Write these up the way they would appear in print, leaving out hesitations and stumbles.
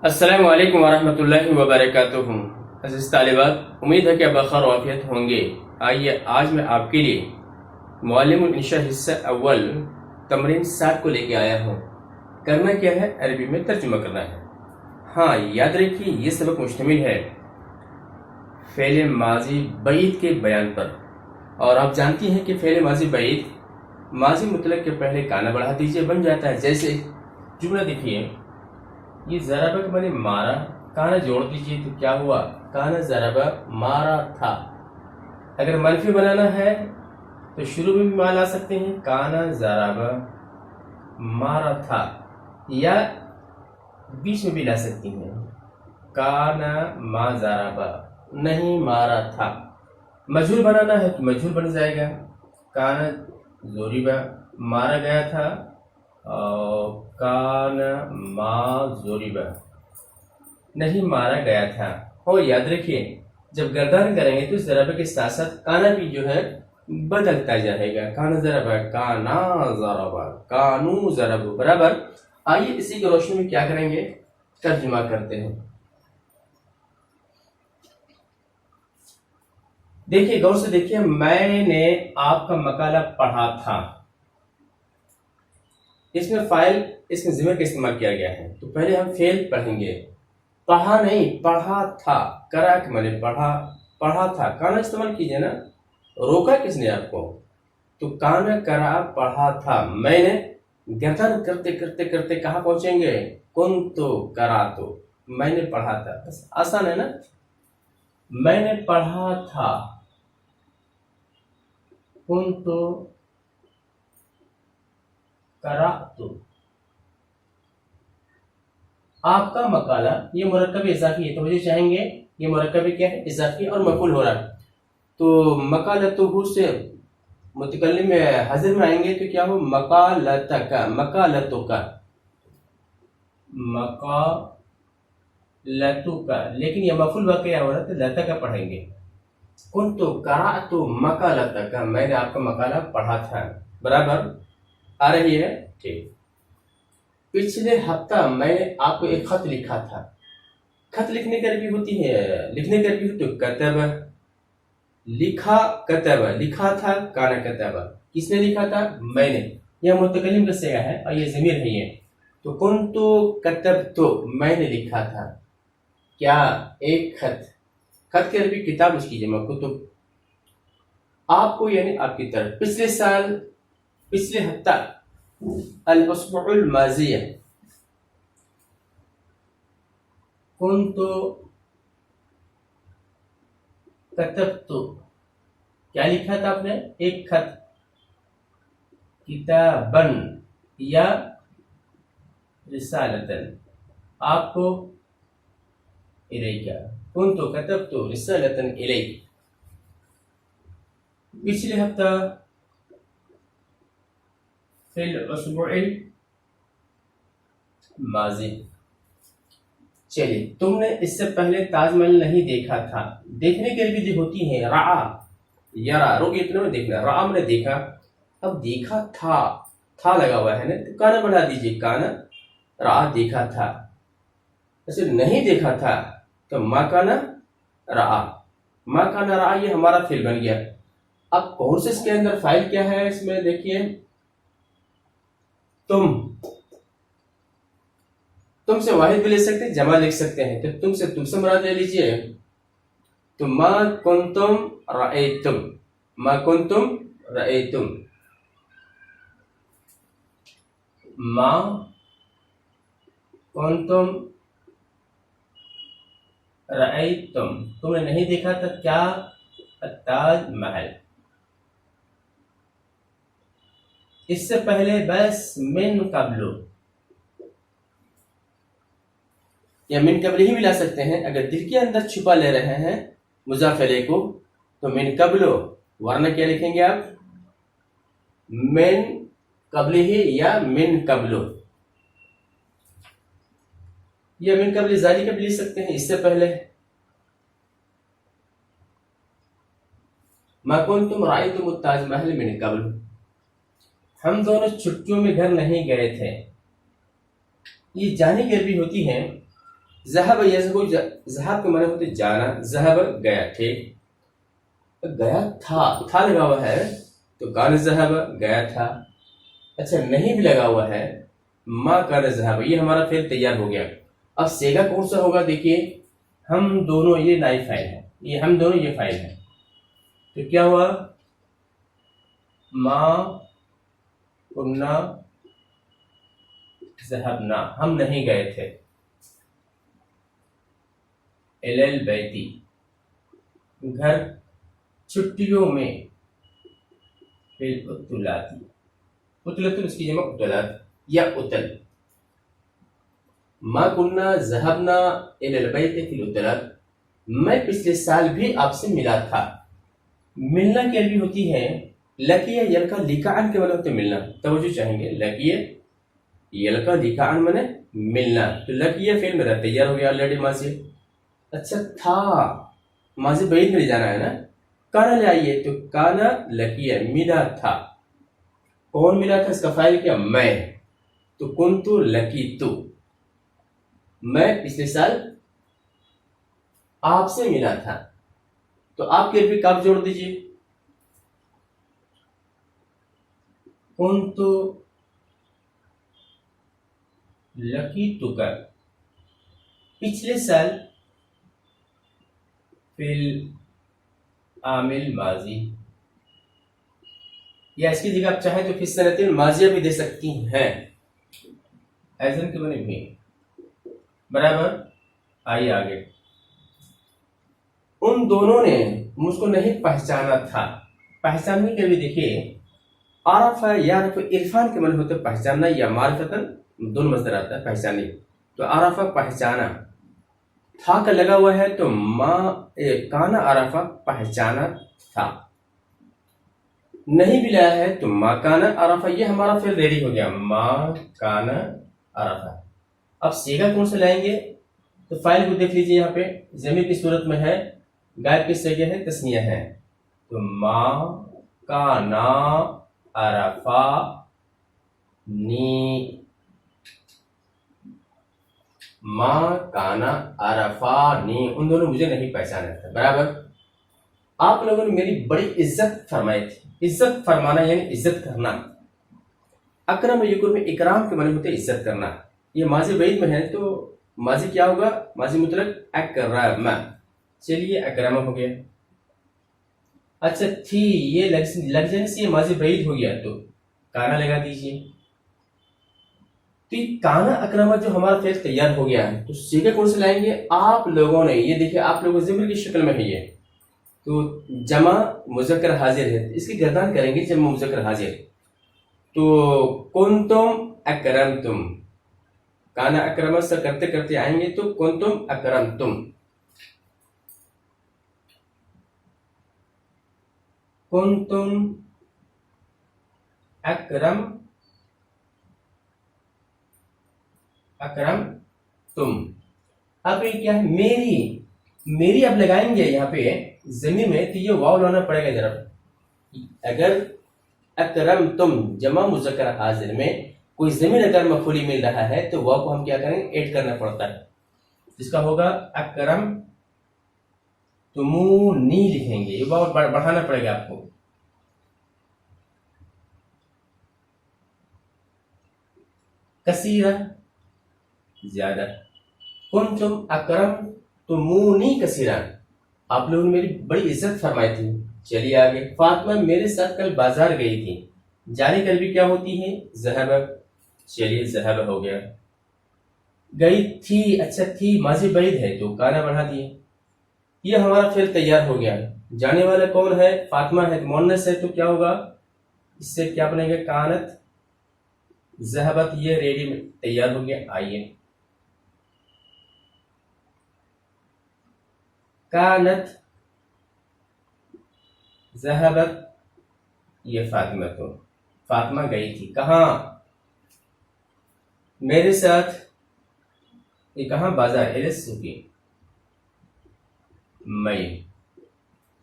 السلام علیکم ورحمۃ اللہ وبرکاتہ۔ عزیز طالبات، امید ہے کہ آپ بخیر وعافیت ہوں گے۔ آئیے آج میں آپ کے لیے معلم الانشاء حصہ اول تمرین 7 کو لے کے آیا ہوں۔ کرنا کیا ہے؟ عربی میں ترجمہ کرنا ہے۔ ہاں، یاد رکھیے یہ سبق مشتمل ہے فعل ماضی بعید کے بیان پر، اور آپ جانتی ہیں کہ فعل ماضی بعید ماضی مطلق کے پہلے کانا بڑھا دیجئے بن جاتا ہے۔ جیسے جملہ دیکھیے، یہ ضربہ کے معنی مارا، کانا جوڑ دیجئے تو کیا ہوا؟ کانا ضربہ مارا تھا۔ اگر منفی بنانا ہے تو شروع میں بھی ما لا سکتے ہیں، کانا ضربہ مارا تھا، یا بیچ میں بھی لا سکتی ہیں، کانا ما ضربہ نہیں مارا تھا۔ مجہول بنانا ہے تو مجہول بن جائے گا، کانا ضربہ مارا گیا تھا، اور کان ما ضربہ نہیں مارا گیا تھا۔ اور یاد رکھیے جب گردان کریں گے تو ضربہ کے ساتھ ساتھ کانا بھی جو ہے بدلتا جائے گا، کانا ضربہ، کانا ضربہ، کانو ضربہ برابر۔ آئیے اسی کی روشنی میں کیا کریں گے؟ ترجمہ کرتے ہیں۔ دیکھیے، غور سے دیکھیے، میں نے آپ کا مقالہ پڑھا تھا، اس میں فاعل اس میں ضمیر کا استعمال کیا گیا ہے، تو پہلے ہم فعل پڑھیں گے۔ پڑھا نہیں، پڑھا تھا، کرا کے معنی پڑھا تھا، کانا استعمال کیجئے نا، روکا کس نے آپ کو؟ تو کانا کرا پڑھا تھا، میں نے گردن کرتے کرتے کرتے کہاں پہنچیں گے؟ کنتو کرا تو، میں نے پڑھا تھا، بس آسان ہے نا، میں نے پڑھا تھا، کنتو کرا تو۔ آپ کا مقالہ، یہ مرکب اضافی ہے، توجہ چاہیں گے، یہ مرکب کیا ہے؟ اضافی اور مفعول ہو رہا ہے، تو مقالتہ سے متکلم حاضر میں آئیں گے تو کیا ہو؟ مقالتک، مقالتک، مقالتک، لیکن یہ مفعول واقعہ ہو رہا ہے تو لتک پڑھیں گے۔ کنتو قرأت مقالتک، میں نے آپ کا مقالہ پڑھا تھا، برابر آ رہی ہے؟ ٹھیک۔ پچھلے ہفتہ میں نے آپ کو ایک خط لکھا تھا، خط لکھنے کی عربی ہوتی ہے، لکھنے کی عربی تو کتب، لکھا کتب، لکھا تھا کانا کتب، کس نے لکھا تھا؟ میں نے، یہ متکلم کا صیغہ ہے اور یہ ضمیر ہے، یہ تو کنتو کتبتو، میں نے لکھا تھا کیا؟ ایک خط، خط کی عربی کتاب، اس کی جمع کتب۔ آپ کو یعنی آپ کی طرف، پچھلے سال، پچھلے ہفتہ، الاسبوع الماضیہ، کنتو کتبتو، کیا لکھا تھا آپ نے؟ ایک خط، کتابن یا رسالتن، آپ کو الیکا، کنتو کتبتو رسالتن الیک۔ پچھلے ہفتہ، فی الاسبوع الماضی۔ چلیے، تم نے اس سے پہلے تاج محل نہیں دیکھا تھا، دیکھنے کے لیے جو ہوتی ہے رعا، یرا، روک اتنے میں دیکھنا، رعا میں نے دیکھا، اب دیکھا تھا لگا ہوا ہے نا، تو کانا بڑھا دیجئے، کانا رعا دیکھا تھا، ایسے نہیں دیکھا تھا تو ما کانا رعا، ما کانا رعا یہ ہمارا فعل بن گیا۔ اب کون سے اس کے اندر فاعل کیا ہے؟ اس میں دیکھیے، تم سے واحد بھی لے سکتے ہیں، جمع لکھ سکتے ہیں، تو تم سے مراد لے لیجئے، تو ما کنتم رأیتم، ما کنتم رأیتم، ما کنتم رأیتم، تم نے نہیں دیکھا تھا کیا؟ تاج محل۔ اس سے پہلے بس من قبلو، یا من قبل ہی ملا سکتے ہیں، اگر دل کے اندر چھپا لے رہے ہیں مضاف الیہ کو تو من قبلو، ورنہ کیا لکھیں گے آپ؟ من قبل ہی یا من قبلو، یا من قبل ذالک بھی لکھ سکتے ہیں، اس سے پہلے۔ ما کنتم رأیتم التاج محل من قبل، ہم دونوں چھٹیوں میں گھر نہیں گئے تھے۔ یہ جانے کی عربی ہوتی ہے ذهب یذهب ذهب کے معنی ہوتے جانا، ذهب گیا، ٹھیک، گیا تھا لگا ہوا ہے تو کان ذهب گیا تھا. اچھا نہیں بھی لگا ہوا ہے، ما کان ذهب، یہ ہمارا فعل تیار ہو گیا. اب سیگا کون سا ہوگا؟ دیکھیے ہم دونوں یہ نائب فاعل ہے، یہ ہم دونوں یہ فاعل ہے، تو کیا ہوا؟ ما کننا ذهبنا، ہم نہیں گئے تھے. الی البیتی، گھر، چھٹیوں میں. فی الاتلاتی، اتلت اس کی جمع اتلات یا اتل. ما کننا ذهبنا الی البیت فی الاتلات، میں پچھلے سال بھی آپ سے ملا تھا. ملنا کی عربی ہوتی ہے لقیہ یلقا لقاءً کے معنی ہوتے ملنا. توجہ چاہیں گے، لقیہ یلقا لقاءً معنی ملنا. تو لقیہ فعل میرا تیار ہو گیا آلریڈی ماضی. اچھا تھا، ماضی بعید میں لے جانا ہے نا. کانا لے آئیے، تو کانا لقیہ ملا تھا. کون ملا تھا؟ اس کا فاعل کیا؟ میں. تو کنتو لقیتو، میں پچھلے سال آپ سے ملا تھا. تو آپ کے عربی کاف جوڑ دیجیے. کنتو لقیتک، پچھلے سال، فی العام الماضی، یا اس کی جگہ آپ چاہیں تو فی السنۃ الماضیہ بھی دے سکتی ہیں، ایزن کے بنے بھی برابر. آئیے آگے. ان دونوں نے مجھ کو نہیں پہچانا تھا. پہچاننے کے بھی دیکھیے عرف یعرف، عرفان کے معنی ہوتے پہچاننا یا معرفتاً، دونوں مصدر آتا ہے پہچانے. تو عرف پہچانا، تھا کا لگا ہوا ہے تو ما کانا عرف پہچانا تھا. نہیں بھی لایا ہے تو ما کانا عرف، یہ ہمارا فعل ریڈی ہو گیا، ما کانا عرف. اب سیگا کون سے لائیں گے؟ تو فائل کو دیکھ لیجیے، یہاں پہ ضمیر کی صورت میں ہے، غائب کے صیغے ہے، تثنیہ ہے. تو ما کانا عرفا نی، ما کانا عرفانی، ان دونوں مجھے نہیں پہچانا تھا. برابر. آپ لوگوں نے میری بڑی عزت فرمائی تھی. عزت فرمانا یعنی عزت کرنا. اکرم یکرم میں اکرام کے معنی ہوتے عزت کرنا. یہ ماضی بعید میں ہے تو ماضی کیا ہوگا؟ ماضی مطلق اکرم. چلیے اکرم ہو گیا. اچھا تھی، یہ لگ جانے سے یہ ماضی بعید ہو گیا تو کانا لگا دیجیے. تو یہ کانا اکرما جو ہمارا فعل تیار ہو گیا ہے، تو سیگا کون سے لائیں گے؟ آپ لوگوں نے، یہ دیکھیں آپ لوگوں ضمیر کی شکل میں ہے یہ، تو جمع مذکر حاضر ہے، اس کی گردان کریں گے جمع مذکر حاضر. تو کنتم اکرمتم، کانا اکرما سے کرتے کرتے آئیں گے تو کنتم اکرمتم. کنتم اکرم تم. اب یہ کیا ہے؟ میری اب لگائیں گے یہاں پہ ضمیر میں تو یہ واو لانا پڑے گا ذرا. اگر اکرم تم جمع مذکر حاضر میں کوئی ضمیر اگر مفعولی مل رہا ہے تو واو کو ہم کیا کریں؟ ایڈ کرنا پڑتا ہے، جس کا ہوگا اکرم تمونی لکھیں گے. یہ واو بڑھانا پڑے گا آپ کو. کثیرہ زیادہ. کنتم اکرم تمونی کثیرہ، آپ لوگوں نے میری بڑی عزت فرمائی تھی. چلیے آگے. فاطمہ میرے ساتھ کل بازار گئی تھی. جانے کی عربی کیا ہوتی ہے؟ ذهب. چلیے ذهب ہو گیا. گئی تھی، اچھا تھی ماضی بعید ہے تو کانا بڑھا دیے. یہ ہمارا فعل تیار ہو گیا. جانے والا کون ہے؟ فاطمہ ہے، مؤنث ہے تو کیا ہوگا؟ اس سے کیا بنے گا؟ کانت. ذهبت یہ ریڈی میں تیار ہو گیا. آئیے. کانت ذهبت، یہ فاطمہ تو فاطمہ گئی تھی کہاں؟ میرے ساتھ. یہ کہاں؟ بازار. السوق. مئی.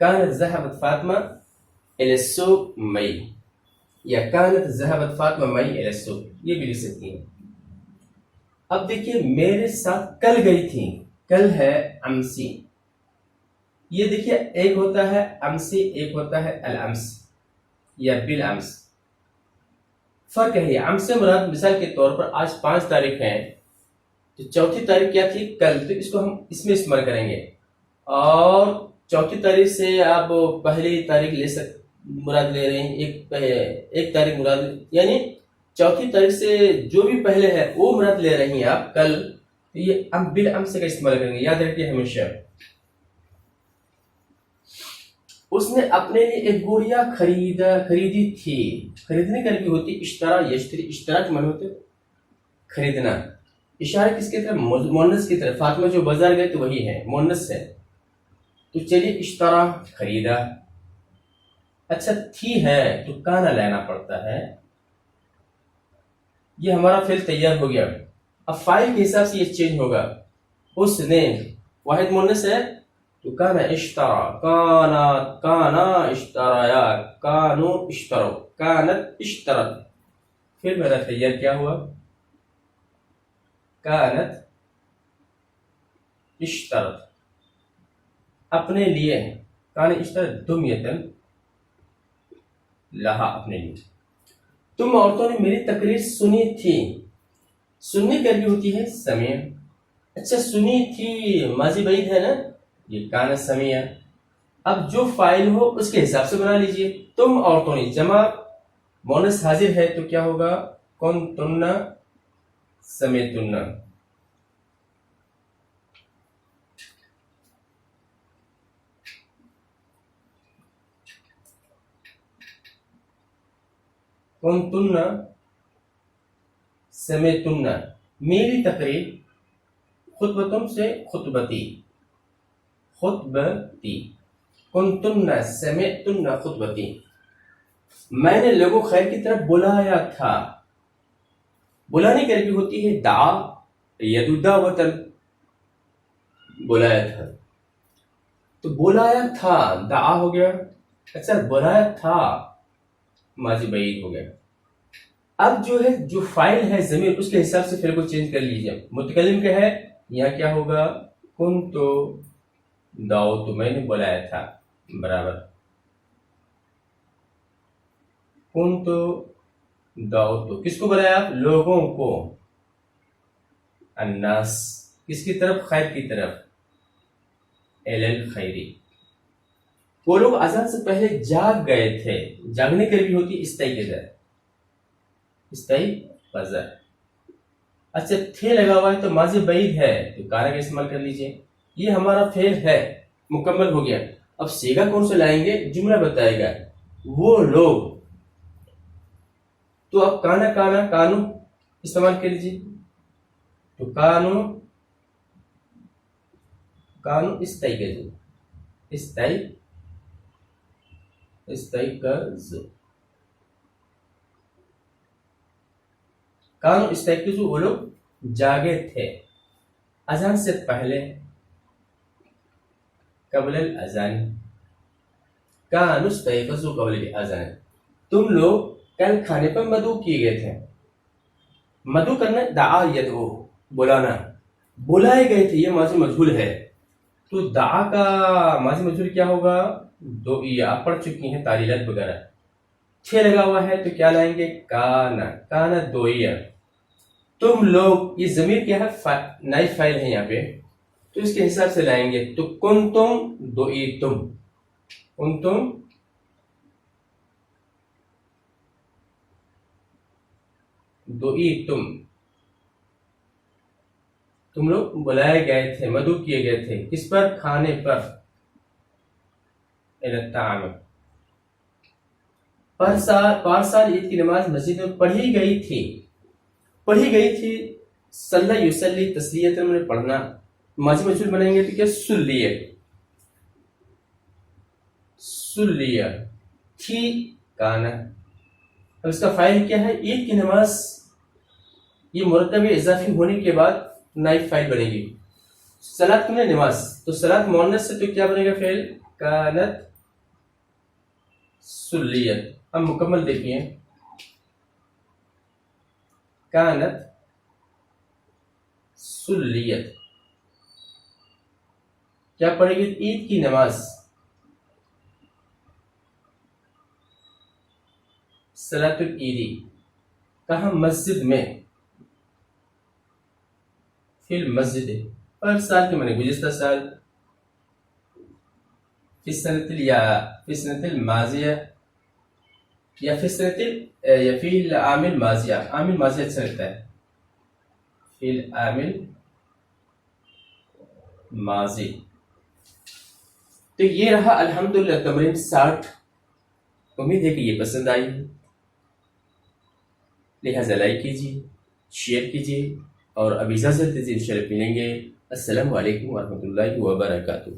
کانت ذهبت فاطمہ السوق مئی، یا کانت ذهبت فاطمہ مئی السوق، یہ بھی لکھ سکتی ہیں. اب دیکھیے میرے ساتھ کل گئی تھی، کل ہے امسی. یہ دیکھیے ایک ہوتا ہے امسی، ایک ہوتا ہے الامس یا بالامس. فرق ہے. امس سے مراد مثال کے طور پر آج 5 تاریخ ہے، تو چوتھی تاریخ کیا تھی؟ کل. تو اس کو ہم اس میں استعمال کریں گے. اور چوتھی تاریخ سے آپ پہلی تاریخ مراد لے رہے ہیں، ایک تاریخ مراد، یعنی چوتھی تاریخ سے جو بھی پہلے ہے وہ مراد لے رہے ہیں آپ کل. تو یہ بالامس کا استعمال کریں گے، یاد رکھیے ہمیشہ. اس نے اپنے لیے ایک گڑیا خریدی تھی. خریدنے کا بھی ہوتی اشترا یشتری. اشترا کے معنی ہوتے خریدنا. اشارہ کس کی طرف؟ مؤنث کی طرف. فاطمہ جو بازار گئے تو وہی ہے، مؤنث ہے. تو چلیے اشترا خریدا. اچھا تھی ہے تو کانا لینا پڑتا ہے. یہ ہمارا فعل تیار ہو گیا. اب فاعل کے حساب سے یہ چینج ہوگا. اس نے واحد مؤنث ہے تو کانا اشترا، کانا اشترایا، کانو اشترو، کانت اشترت. پھر میرا تیار کیا ہوا؟ کانت اشترت. اپنے لیے کان اشترت دمیتن لہا، اپنے لیے. تم عورتوں نے میری تقریر سنی تھی. سننے کا بھی ہوتی ہے سمیع. اچھا سنی تھی ماضی بعید ہے نا، یہ کان سمیع. اب جو فاعل ہو اس کے حساب سے بنا لیجئے. تم عورتوں نے، جمع مؤنث حاضر ہے تو کیا ہوگا؟ کنتن سمیتن. کنتن سمیتن. میری تقریر، خطبتم سے خطبتی، خطبتی. کنتن سمیتن خطبتی. میں نے لوگوں خیر کی طرف بلایا تھا. بلانے کی عربی ہوتی ہے دعا، یدعو دعوتن. بلایا تھا تو بلایا تھا دعا ہو گیا. اچھا بلایا تھا ماضی بعید ہو گیا. اب جو ہے جو فاعل ہے ضمیر، اس کے حساب سے فعل کو چینج کر لیجیے. متکلم کا ہے، یہاں کیا ہوگا؟ کنتو دعوت، میں نے بلایا تھا، برابر کنتو دعوت. کس کو بلایا آپ؟ لوگوں کو. الناس کس کی طرف؟ خیر کی طرف. الخیری. وہ لوگ اذان سے پہلے جاگ گئے تھے. جاگنے کی بھی ہوتی استیقظ، استیقظ. اچھا تھے لگا ہوا ہے تو ماضی بعید ہے تو کانا کا استعمال کر لیجئے. یہ ہمارا فعل ہے، مکمل ہو گیا. اب صیغہ کون سے لائیں گے؟ جملہ بتائے گا. وہ لوگ. تو اب کانا کانو استعمال کر لیجیے. تو کانو استیقظ، استیقظ. کانو استیقظ، وہ لوگ جاگے تھے اذان سے پہلے. قبل الاذان. کانو استیقظ قبل الاذان. تم لوگ کل کھانے پر مدعو کیے گئے تھے. مدعو کرنا دعا یدعو، بلانا. بلائے گئے تھے، یہ ماضی مجہول ہے. تو دعا کا ماضی مجہول کیا ہوگا؟ دعیا. آپ پڑھ چکی ہیں تعلیلات وغیرہ. تھے لگا ہوا ہے تو کیا لائیں گے؟ کانا دعیا. تم لوگ، یہ ضمیر کیا ہے؟ نائب فاعل ہے یہاں پہ، تو اس کے حساب سے لائیں گے. تو کنتم دعیتم، کنتم دعیتم. تم لوگ بلائے گئے تھے، مدعو کیے گئے تھے. کس پر؟ کھانے پر. الطعام. پارسال عید کی نماز مسجد میں پڑھی گئی تھی. پڑھی گئی تھی. صلی یصلی تسلیۃ میں پڑھنا. ماضی مجہول بنائیں گے تو کیا؟ سلیہ. سلیہ تھی کانا. اب اس کا فاعل کیا ہے؟ عید کی نماز. یہ مرکب اضافی ہونے کے بعد نائب فاعل بنے گی. صلاۃ میں نماز، تو صلاۃ مؤنث سے تو کیا بنے گا فعل؟ کانت سلیت. اب مکمل دیکھیے. کانت سلیت. کیا پڑھیں گے؟ عید کی نماز. صلاۃ العیدی. کہاں؟ مسجد میں. فی المسجد. اور سال کے معنی گزشتہ سال. فی السنة الماضیہ یا فی العام الماضیہ. عام الماضیہ اچھا لگتا ہے. فی العام الماضی. تو یہ رہا الحمدللہ تمرین 60. امید ہے کہ یہ پسند آئی. لہذا لائک کیجیے، شیئر کیجیے، اور اب اجازت دیجیے، انشاءاللہ ملیں گے. السلام علیکم ورحمۃ اللہ وبرکاتہ.